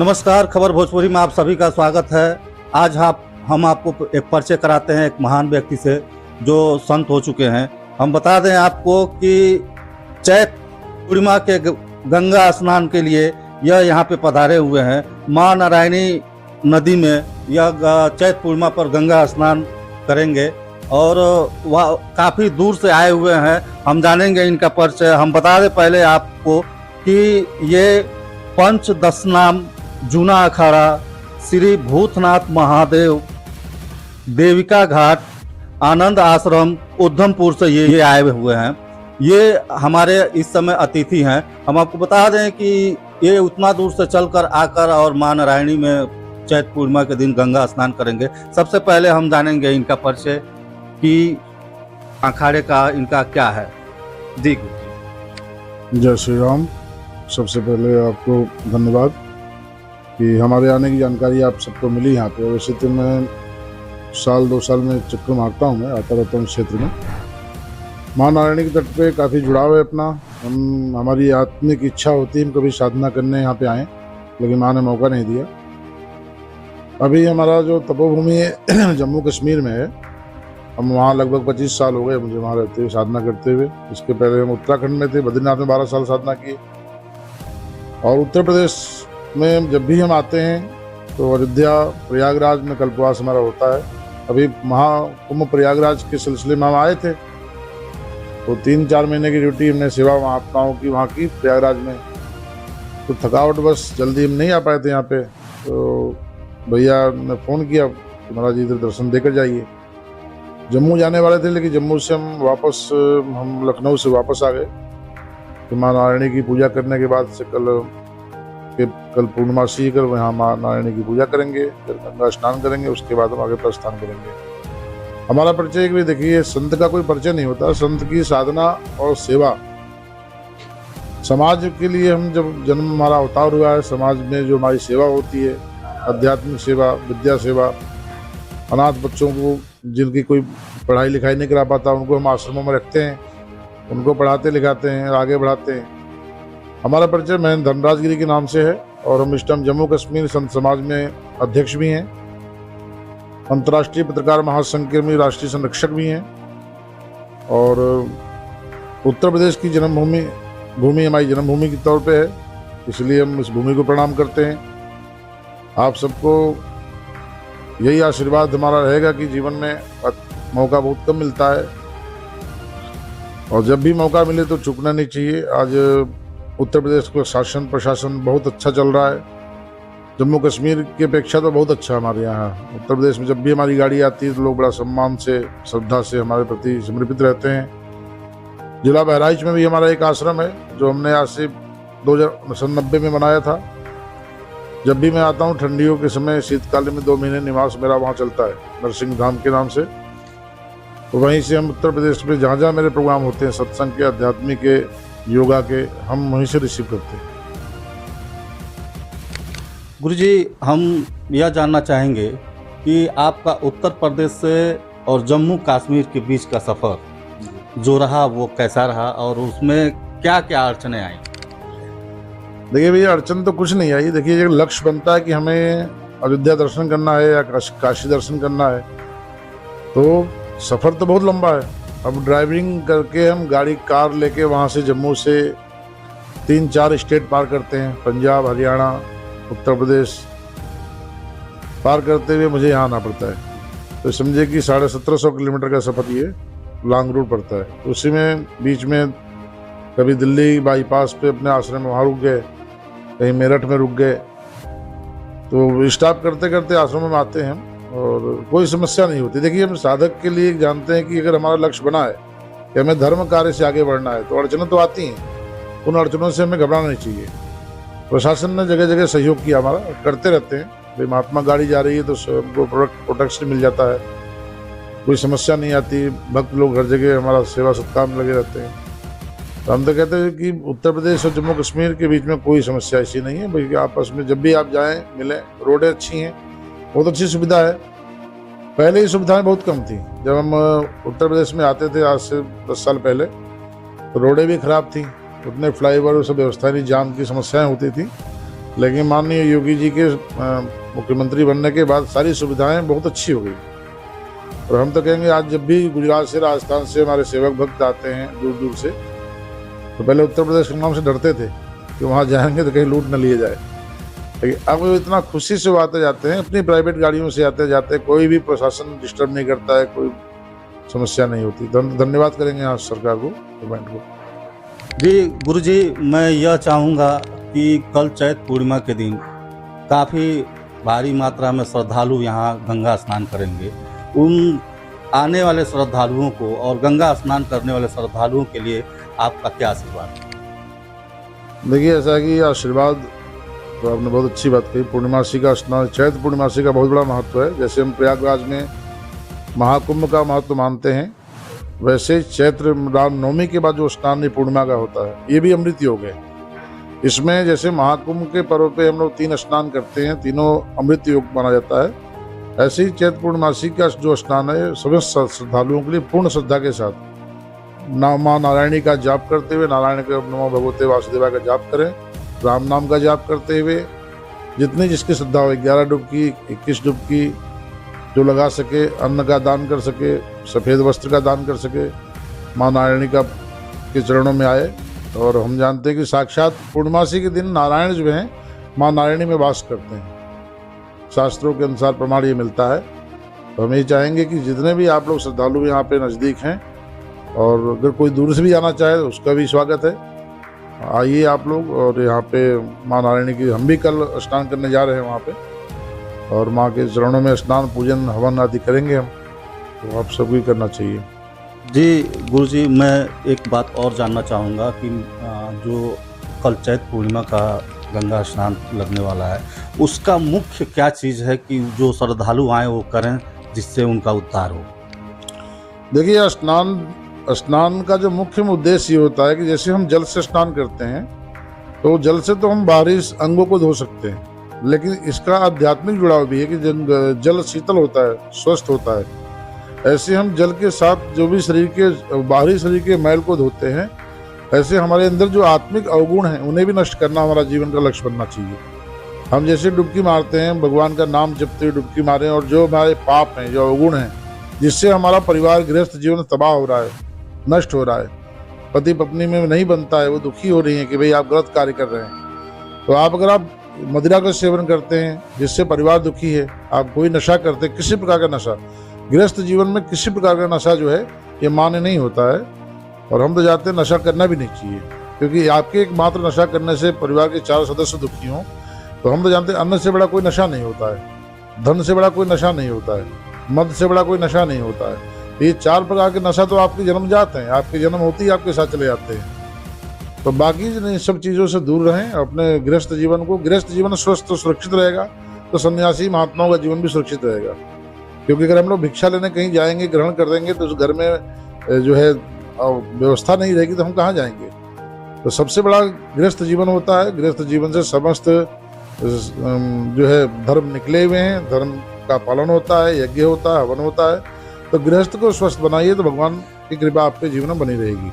नमस्कार, खबर भोजपुरी में आप सभी का स्वागत है। आज हम आपको एक परिचय कराते हैं एक महान व्यक्ति से जो संत हो चुके हैं। हम बता दें आपको कि चैत पूर्णिमा के गंगा स्नान के लिए यह यहाँ पे पधारे हुए हैं। माँ नारायणी नदी में यह चैत पूर्णिमा पर गंगा स्नान करेंगे और वह काफ़ी दूर से आए हुए हैं। हम जानेंगे इनका परिचय। हम बता दें पहले आपको कि ये पंचदशनाम जूना अखाड़ा श्री भूतनाथ महादेव देविका घाट आनंद आश्रम उधमपुर से ये आए हुए हैं। ये हमारे इस समय अतिथि हैं। हम आपको बता दें कि ये उतना दूर से चलकर आकर और माँ नारायणी में चैत पूर्णिमा के दिन गंगा स्नान करेंगे। सबसे पहले हम जानेंगे इनका परिचय कि अखाड़े का इनका क्या है। जी जय श्री राम। सबसे पहले आपको धन्यवाद कि हमारे आने की जानकारी आप सबको मिली यहाँ पे। वैसे तो मैं साल 2 साल में चक्कर मारता हूँ, मैं आता रहता हूँ इस क्षेत्र में। माँ नारायणी के तट पे काफ़ी जुड़ाव है अपना। हमारी आत्मिक इच्छा होती है हम कभी साधना करने यहाँ पे आएँ, लेकिन माँ ने मौका नहीं दिया। अभी हमारा जो तपोभूमि है जम्मू कश्मीर में है। हम वहाँ लगभग 25 साल हो गए मुझे वहाँ रहते हुए, साधना करते हुए। इसके पहले हम उत्तराखंड में थे, बद्रीनाथ में 12 साल साधना की। और उत्तर प्रदेश में जब भी हम आते हैं तो अयोध्या प्रयागराज में कल्पवास हमारा होता है। अभी महाकुंभ प्रयागराज के सिलसिले में हम आए थे, तो 3-4 महीने की ड्यूटी हमने सेवा महात्माओं की वहाँ की प्रयागराज में। तो थकावट बस जल्दी हम नहीं आ पाए थे यहाँ पे, तो भैया ने फ़ोन किया कि महाराज जी इधर दर्शन देकर जाइए। जम्मू जाने वाले थे, लेकिन जम्मू से हम लखनऊ से वापस आ गए। तो माँ नारायणी की पूजा करने के बाद से कल पूर्णमासी कर वहाँ माँ नारायणी की पूजा करेंगे, फिर गंगा स्नान करेंगे, उसके बाद हम आगे प्रस्थान करेंगे। हमारा परिचय भी देखिए, संत का कोई परिचय नहीं होता। संत की साधना और सेवा, समाज के लिए हम जब जन्म हमारा अवतार हुआ है, समाज में जो हमारी सेवा होती है, आध्यात्मिक सेवा, विद्या सेवा, अनाथ बच्चों को जिनकी कोई पढ़ाई लिखाई नहीं करा पाता उनको हम आश्रमों में रखते हैं, उनको पढ़ाते लिखाते हैं, आगे बढ़ाते हैं। हमारा परिचय महेंद्र धनराजगिरी के नाम से है और हम इस टाइम जम्मू कश्मीर संत समाज में अध्यक्ष भी हैं, अंतर्राष्ट्रीय पत्रकार महासंघ के में राष्ट्रीय संरक्षक भी हैं। और उत्तर प्रदेश की भूमि हमारी जन्मभूमि के तौर पे है, इसलिए हम इस भूमि को प्रणाम करते हैं। आप सबको यही आशीर्वाद हमारा रहेगा कि जीवन में मौका बहुत कम मिलता है और जब भी मौका मिले तो चूकना नहीं चाहिए। आज उत्तर प्रदेश का शासन प्रशासन बहुत अच्छा चल रहा है, जम्मू कश्मीर की अपेक्षा तो बहुत अच्छा हमारे यहाँ। उत्तर प्रदेश में जब भी हमारी गाड़ी आती है तो लोग बड़ा सम्मान से, श्रद्धा से हमारे प्रति समर्पित रहते हैं। जिला बहराइच में भी हमारा एक आश्रम है जो हमने आज से 1990 में बनाया था। जब भी मैं आता हूँ ठंडियों के समय, शीतकालीन में 2 महीने निवास मेरा वहाँ चलता है, नरसिंह धाम के नाम से। तो वहीं से हम उत्तर प्रदेश में जहाँ जहाँ मेरे प्रोग्राम होते हैं, सत्संग के, आध्यात्मिक के, योगा के, हम वहीं से रिसीव करते हैं। गुरुजी, हम यह जानना चाहेंगे कि आपका उत्तर प्रदेश से और जम्मू कश्मीर के बीच का सफ़र जो रहा वो कैसा रहा और उसमें क्या क्या अड़चने आई? देखिए भैया, अड़चन तो कुछ नहीं आई। देखिए, एक लक्ष्य बनता है कि हमें अयोध्या दर्शन करना है या काशी दर्शन करना है, तो सफ़र तो बहुत लंबा है। अब ड्राइविंग करके हम कार लेके वहाँ से जम्मू से 3-4 स्टेट पार करते हैं, पंजाब, हरियाणा, उत्तर प्रदेश पार करते हुए मुझे यहाँ आना पड़ता है। तो समझे कि 1750 किलोमीटर का सफ़र ये लॉन्ग रूट पड़ता है। उसी में बीच में कभी दिल्ली बाईपास पे अपने आश्रम में वहाँ रुक गए, कहीं मेरठ में रुक गए, तो स्टॉप करते करते आश्रम में आते हैं और कोई समस्या नहीं होती। देखिए, हम साधक के लिए जानते हैं कि अगर हमारा लक्ष्य बना है कि हमें धर्म कार्य से आगे बढ़ना है तो अड़चनें तो आती हैं, उन अड़चनों से हमें घबराना नहीं चाहिए। प्रशासन ने जगह जगह सहयोग किया, हमारा करते रहते हैं। भाई महात्मा गाड़ी जा रही है तो सबको प्रोटेक्शन मिल जाता है, कोई समस्या नहीं आती। भक्त लोग हर जगह हमारा सेवा सत्कार में लगे रहते हैं। तो हम तो कहते हैं कि उत्तर प्रदेश और जम्मू कश्मीर के बीच में कोई समस्या ऐसी नहीं है। भाई आपस में जब भी आप जाएँ मिलें, रोडें अच्छी हैं, बहुत अच्छी सुविधा है। पहले ही सुविधाएं बहुत कम थी जब हम उत्तर प्रदेश में आते थे, आज से 10 साल पहले, तो रोडें भी ख़राब थी, उतने फ्लाईओवर सब व्यवस्था नहीं, जाम की समस्याएं होती थी। लेकिन माननीय योगी जी के मुख्यमंत्री बनने के बाद सारी सुविधाएं बहुत अच्छी हो गई। और हम तो कहेंगे आज जब भी गुजरात से, राजस्थान से हमारे सेवक भक्त आते हैं दूर दूर से, तो पहले उत्तर प्रदेश के नाम से डरते थे कि वहाँ जाएंगे तो कहीं लूट न लिए जाए, लेकिन अब वो इतना खुशी से आते जाते हैं, अपनी प्राइवेट गाड़ियों से आते जाते हैं, कोई भी प्रशासन डिस्टर्ब नहीं करता है, कोई समस्या नहीं होती। धन्यवाद करेंगे आज सरकार को, गवर्नमेंट को। जी गुरुजी, मैं यह चाहूँगा कि कल चैत पूर्णिमा के दिन काफ़ी भारी मात्रा में श्रद्धालु यहाँ गंगा स्नान करेंगे। उन आने वाले श्रद्धालुओं को और गंगा स्नान करने वाले श्रद्धालुओं के लिए आपका क्या आशीर्वाद है? देखिए, ऐसा है कि आशीर्वाद तो आपने बहुत अच्छी बात कही। पूर्णिमासी का स्नान, चैत्र पूर्णिमासी का बहुत बड़ा महत्व है। जैसे हम प्रयागराज में महाकुंभ का महत्व मानते हैं, वैसे चैत्र रामनवमी के बाद जो स्नान पूर्णिमा का होता है, ये भी अमृत योग है। इसमें जैसे महाकुंभ के पर्व पे हम लोग 3 स्नान करते हैं, तीनों अमृत योग माना जाता है, ऐसे ही चैत्र पूर्णिमासी का जो स्नान है सभी श्रद्धालुओं के लिए पूर्ण श्रद्धा के साथ माँ नारायणी का जाप करते हुए, नारायण के नमो भगवते वासुदेवा का जाप करें, राम नाम का जाप करते हुए, जितनी जिसकी श्रद्धा हो, 11 डुबकी, 21 डुबकी, जो लगा सके, अन्न का दान कर सके, सफ़ेद वस्त्र का दान कर सके, माँ नारायणी का के चरणों में आए। और हम जानते हैं कि साक्षात पूर्णिमासी के दिन नारायण जो हैं माँ नारायणी में वास करते हैं, शास्त्रों के अनुसार प्रमाण ये मिलता है। तो हम ये चाहेंगे कि जितने भी आप लोग श्रद्धालु यहाँ पे नज़दीक हैं, और अगर कोई दूर से भी आना चाहे तो उसका भी स्वागत है, आइए आप लोग। और यहाँ पे माँ नारायणी की हम भी कल स्नान करने जा रहे हैं वहाँ पे, और माँ के चरणों में स्नान, पूजन, हवन आदि करेंगे हम, तो आप सबको ही करना चाहिए। जी गुरुजी, मैं एक बात और जानना चाहूँगा कि जो कल चैत्र पूर्णिमा का गंगा स्नान लगने वाला है, उसका मुख्य क्या चीज़ है कि जो श्रद्धालु आए वो करें जिससे उनका उद्धार हो? देखिए, स्नान का जो मुख्य उद्देश्य ये होता है कि जैसे हम जल से स्नान करते हैं, तो जल से तो हम बाहरी अंगों को धो सकते हैं, लेकिन इसका आध्यात्मिक जुड़ाव भी है कि जल शीतल होता है, स्वस्थ होता है। ऐसे हम जल के साथ जो भी शरीर के बाहरी शरीर के मैल को धोते हैं, ऐसे हमारे अंदर जो आत्मिक अवगुण हैं उन्हें भी नष्ट करना हमारा जीवन का लक्ष्य बनना चाहिए। हम जैसे डुबकी मारते हैं, भगवान का नाम जपते हुए डुबकी मारें, और जो हमारे पाप हैं, जो अवगुण हैं, जिससे हमारा परिवार, गृहस्थ जीवन तबाह हो रहा है, नष्ट हो रहा है, पति पत्नी में नहीं बनता है, वो दुखी हो रही है कि भाई आप गलत कार्य कर रहे हैं। तो अगर आप मदिरा का सेवन करते हैं जिससे परिवार दुखी है, आप कोई नशा करते हैं, किसी प्रकार का नशा, गृहस्थ जीवन में किसी प्रकार का नशा जो है ये मान्य नहीं होता है। और हम तो जानते हैं नशा करना भी नहीं चाहिए, क्योंकि आपके एकमात्र नशा करने से परिवार के 4 सदस्य दुखी हों। तो हम तो जानते हैं अन्न से बड़ा कोई नशा नहीं होता है, धन से बड़ा कोई नशा नहीं होता है, मद से बड़ा कोई नशा नहीं होता है। ये 4 प्रकार के नशा तो आपके जन्मजात हैं, आपके जन्म होते ही आपके साथ चले जाते हैं। तो बाकी इन सब चीज़ों से दूर रहें, अपने गृहस्थ जीवन स्वस्थ और सुरक्षित रहेगा, तो सन्यासी महात्माओं का जीवन भी सुरक्षित रहेगा। क्योंकि अगर हम लोग भिक्षा लेने कहीं जाएंगे, ग्रहण कर देंगे, तो उस घर में जो है व्यवस्था नहीं रहेगी तो हम कहाँ जाएंगे। तो सबसे बड़ा गृहस्थ जीवन होता है। गृहस्थ जीवन से समस्त जो है धर्म निकले हुए हैं, धर्म का पालन होता है, यज्ञ होता है, हवन होता है। तो गृहस्थ को स्वस्थ बनाइए तो भगवान की कृपा आपके जीवन में बनी रहेगी।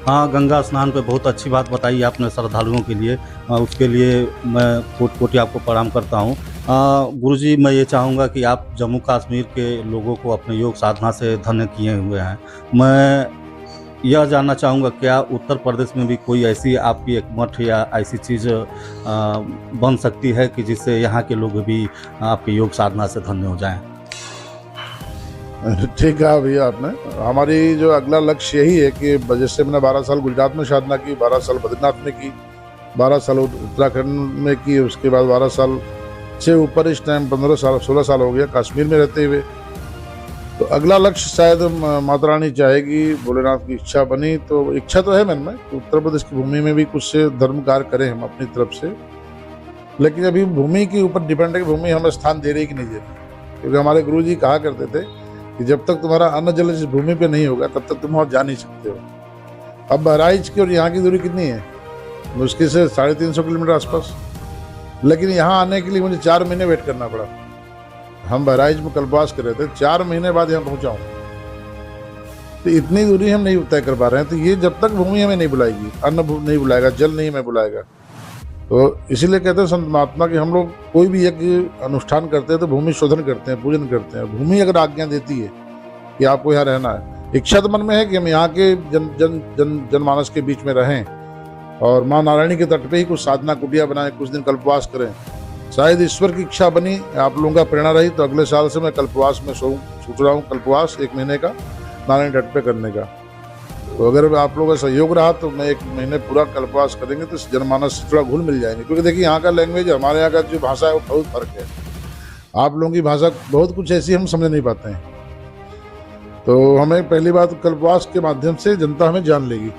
हाँ, गंगा स्नान पे बहुत अच्छी बात बताई आपने श्रद्धालुओं के लिए, उसके लिए मैं कोटि आपको प्रणाम करता हूँ। गुरुजी, मैं ये चाहूँगा कि आप जम्मू कश्मीर के लोगों को अपने योग साधना से धन्य किए हुए हैं। मैं यह जानना चाहूँगा, क्या उत्तर प्रदेश में भी कोई ऐसी आपकी एक मठ या ऐसी चीज़ बन सकती है कि जिससे यहाँ के लोग भी आपके योग साधना से धन्य हो जाएं? ठीक है भैया, आपने हमारी जो अगला लक्ष्य यही है कि जैसे मैंने 12 साल गुजरात में साधना की, 12 साल बद्रीनाथ में की, 12 साल उत्तराखंड में की, उसके बाद 12 साल से ऊपर इस टाइम 15 साल 16 साल हो गया कश्मीर में रहते हुए। तो अगला लक्ष्य शायद माता रानी चाहेगी, भोलेनाथ की इच्छा बनी तो, इच्छा तो है मन में, तो उत्तर प्रदेश की भूमि में भी कुछ धर्म कार्य करें हम अपनी तरफ से। लेकिन अभी भूमि के ऊपर डिपेंड है कि भूमि हमें स्थान दे रही कि नहीं दे रही। क्योंकि हमारे गुरु जी कहा करते थे कि जब तक तुम्हारा अन्न जल इस भूमि पे नहीं होगा तब तक तुम वहाँ जा नहीं सकते हो। अब बहराइच की और यहाँ की दूरी कितनी है? मुश्किल से 350 किलोमीटर आसपास। लेकिन यहाँ आने के लिए मुझे 4 महीने वेट करना पड़ा। हम बहराइच में कल्पवास कर रहे थे, 4 महीने बाद यहाँ पहुँचा हूँ। तो इतनी दूरी हम नहीं तय कर पा रहे हैं। तो ये जब तक भूमि हमें नहीं बुलाएगी, अन्न नहीं बुलाएगा, जल नहीं हमें बुलाएगा, तो इसीलिए कहते हैं संत महात्मा कि हम लोग कोई भी एक अनुष्ठान करते हैं तो भूमि शोधन करते हैं, पूजन करते हैं। भूमि अगर आज्ञा देती है कि आपको यहाँ रहना है, इच्छा तो मन में है कि हम यहाँ के जनमानस के बीच में रहें और माँ नारायणी के तट पे ही कुछ साधना कुटिया बनाएं, कुछ दिन कल्पवास करें। शायद ईश्वर की इच्छा बनी, आप लोगों का प्रेरणा रही तो अगले साल से मैं कल्पवास में सोच रहा हूँ, कल्पवास 1 महीने का नारायण तट पे करने का। तो अगर आप लोगों का सहयोग रहा तो मैं 1 महीने पूरा कल्पवास करेंगे तो जनमानस से थोड़ा घुल मिल जाएंगे। क्योंकि देखिए यहाँ का लैंग्वेज, हमारे यहाँ का जो भाषा है वो बहुत फर्क है। आप लोगों की भाषा बहुत कुछ ऐसी हम समझ नहीं पाते हैं। तो हमें पहली बात कल्पवास के माध्यम से जनता हमें जान लेगी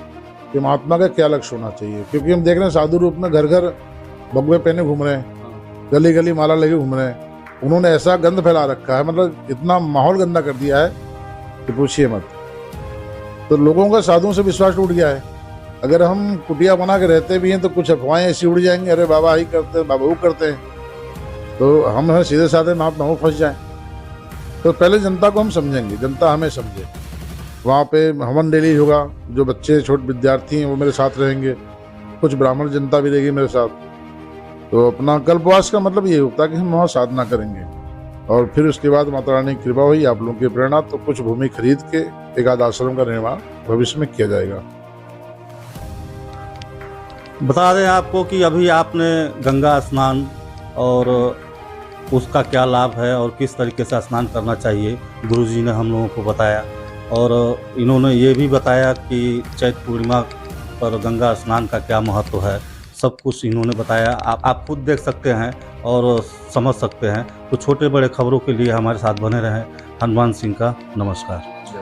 कि महात्मा का क्या लक्ष्य होना चाहिए। क्योंकि हम देख रहे हैं साधु रूप में घर घर भगवे पहने घूम रहे हैं, गली गली माला लेके घूम रहे हैं। उन्होंने ऐसा गंध फैला रखा है, मतलब इतना माहौल गंदा कर दिया है कि पूछिए मत। तो लोगों का साधुओं से विश्वास टूट गया है। अगर हम कुटिया बना के रहते भी हैं तो कुछ अफवाहें ऐसी उड़ जाएंगी, अरे बाबा ही करते हैं, बाबा वो करते हैं, तो हम सीधे साधे नाप ना हो फंस जाएं। तो पहले जनता को हम समझेंगे, जनता हमें समझे। वहाँ पे हवन डेली होगा, जो बच्चे छोटे विद्यार्थी हैं वो मेरे साथ रहेंगे, कुछ ब्राह्मण जनता भी रहेगी मेरे साथ। तो अपना कल्पवास का मतलब ये होता है कि हम वहाँ साधना करेंगे और फिर उसके बाद माता रानी की कृपा हुई, आप लोगों की प्रेरणा, तो कुछ भूमि खरीद के एक आध आश्रम का निर्माण भविष्य में किया जाएगा। बता दें आपको कि अभी आपने गंगा स्नान और उसका क्या लाभ है और किस तरीके से स्नान करना चाहिए गुरुजी ने हम लोगों को बताया। और इन्होंने ये भी बताया कि चैत्र पूर्णिमा पर गंगा स्नान का क्या महत्व है, सब कुछ इन्होंने बताया। आप खुद देख सकते हैं और समझ सकते हैं। तो छोटे बड़े खबरों के लिए हमारे साथ बने रहें। हनुमान सिंह का नमस्कार।